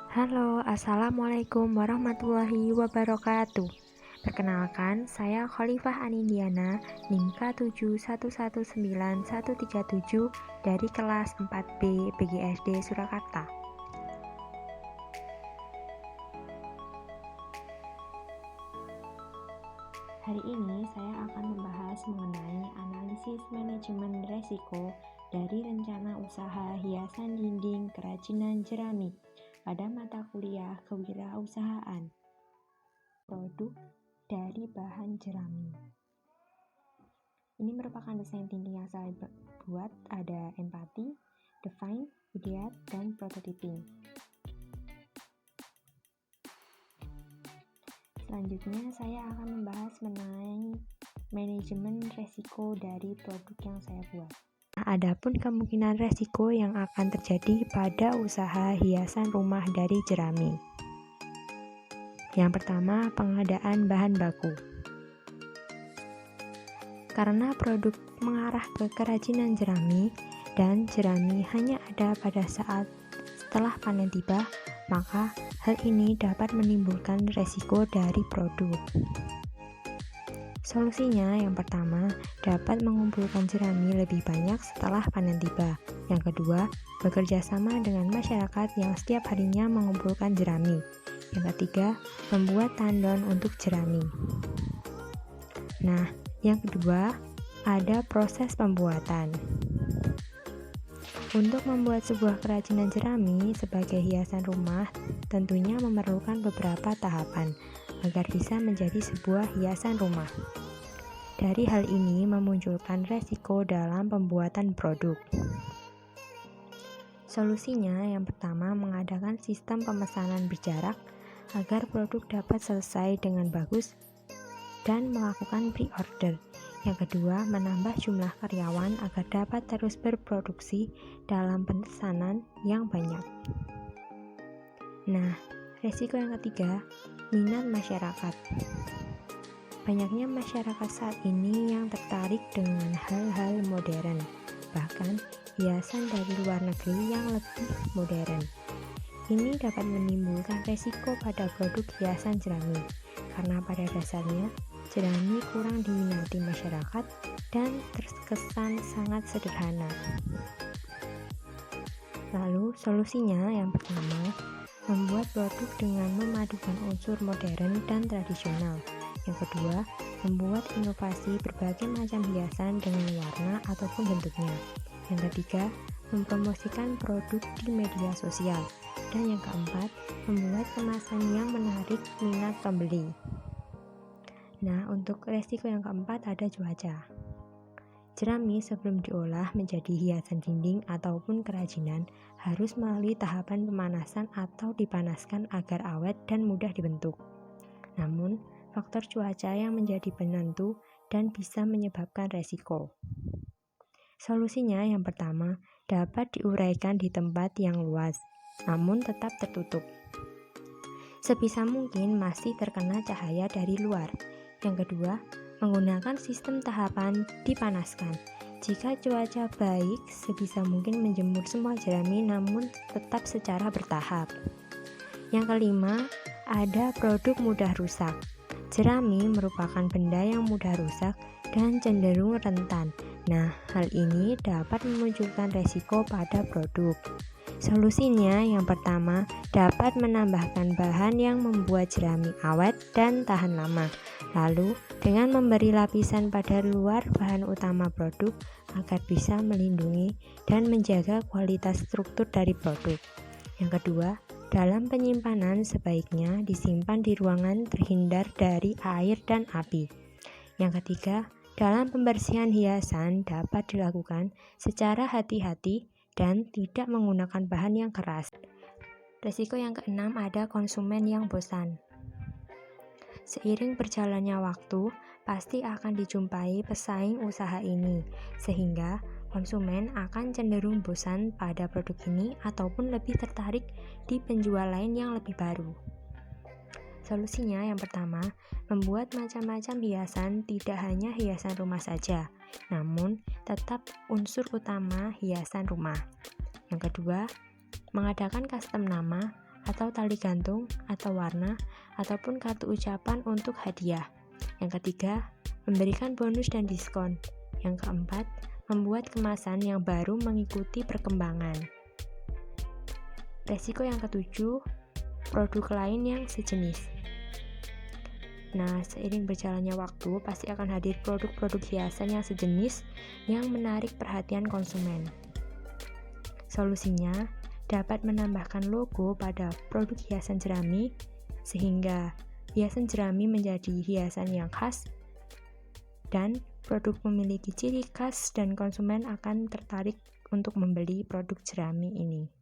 Halo, Assalamualaikum warahmatullahi wabarakatuh. Perkenalkan, saya Khalifah Anindiana, NIM K7119137 dari kelas 4B PGSD Surakarta. Hari ini saya akan membahas mengenai analisis manajemen resiko dari rencana usaha hiasan dinding kerajinan jerami pada mata kuliah kewirausahaan. Produk dari bahan jerami. Ini merupakan desain dinding yang saya buat, ada empati, define, ideat, dan prototyping. Selanjutnya saya akan membahas mengenai manajemen resiko dari produk yang saya buat. Adapun kemungkinan resiko yang akan terjadi pada usaha hiasan rumah dari jerami. Yang pertama, pengadaan bahan baku. Karena produk mengarah ke kerajinan jerami dan jerami hanya ada pada saat setelah panen tiba, maka hal ini dapat menimbulkan resiko dari produk. Solusinya yang pertama, dapat mengumpulkan jerami lebih banyak setelah panen tiba. Yang kedua, bekerja sama dengan masyarakat yang setiap harinya mengumpulkan jerami. Yang ketiga, membuat tandon untuk jerami. Nah, yang kedua, ada proses pembuatan. Untuk membuat sebuah kerajinan jerami sebagai hiasan rumah, tentunya memerlukan beberapa tahapan agar bisa menjadi sebuah hiasan rumah. Dari hal ini memunculkan resiko dalam pembuatan produk. Solusinya yang pertama, mengadakan sistem pemesanan berjarak agar produk dapat selesai dengan bagus dan melakukan pre-order. Yang kedua, menambah jumlah karyawan agar dapat terus berproduksi dalam pesanan yang banyak. Nah, resiko yang ketiga, minat masyarakat. Banyaknya masyarakat saat ini yang tertarik dengan hal-hal modern, bahkan hiasan dari luar negeri yang lebih modern. Ini dapat menimbulkan resiko pada produk hiasan jerami, karena pada dasarnya jerami kurang diminati masyarakat dan terkesan sangat sederhana. Lalu solusinya yang pertama, membuat produk dengan memadukan unsur modern dan tradisional. Yang kedua, membuat inovasi berbagai macam hiasan dengan warna ataupun bentuknya. Yang ketiga, mempromosikan produk di media sosial. Dan yang keempat, membuat kemasan yang menarik minat pembeli. Nah, untuk resiko yang keempat ada cuaca. Jerami sebelum diolah menjadi hiasan dinding ataupun kerajinan harus melalui tahapan pemanasan atau dipanaskan agar awet dan mudah dibentuk. Namun, faktor cuaca yang menjadi penentu dan bisa menyebabkan resiko. Solusinya yang pertama, dapat diuraikan di tempat yang luas, namun tetap tertutup. Sebisa mungkin masih terkena cahaya dari luar. Yang kedua, menggunakan sistem tahapan dipanaskan. Jika cuaca baik, sebisa mungkin menjemur semua jerami namun tetap secara bertahap. Yang kelima, ada produk mudah rusak. Jerami merupakan benda yang mudah rusak dan cenderung rentan. Nah, hal ini dapat memunculkan resiko pada produk. Solusinya yang pertama, dapat menambahkan bahan yang membuat jerami awet dan tahan lama. Lalu, dengan memberi lapisan pada luar bahan utama produk agar bisa melindungi dan menjaga kualitas struktur dari produk. Yang kedua, dalam penyimpanan sebaiknya disimpan di ruangan terhindar dari air dan api. Yang ketiga, dalam pembersihan hiasan dapat dilakukan secara hati-hati dan tidak menggunakan bahan yang keras. Resiko yang keenam ada konsumen yang bosan. Seiring berjalannya waktu, pasti akan dijumpai pesaing usaha ini, sehingga konsumen akan cenderung bosan pada produk ini ataupun lebih tertarik di penjual lain yang lebih baru. Solusinya yang pertama, membuat macam-macam hiasan, tidak hanya hiasan rumah saja, namun tetap unsur utama hiasan rumah. Yang kedua, mengadakan custom nama atau tali gantung, atau warna, ataupun kartu ucapan untuk hadiah. Yang ketiga, memberikan bonus dan diskon. Yang keempat, membuat kemasan yang baru mengikuti perkembangan. Resiko yang ketujuh, produk lain yang sejenis. Nah, seiring berjalannya waktu, pasti akan hadir produk-produk hiasan yang sejenis yang menarik perhatian konsumen. Solusinya, dapat menambahkan logo pada produk hiasan jerami, sehingga hiasan jerami menjadi hiasan yang khas, dan produk memiliki ciri khas dan konsumen akan tertarik untuk membeli produk jerami ini.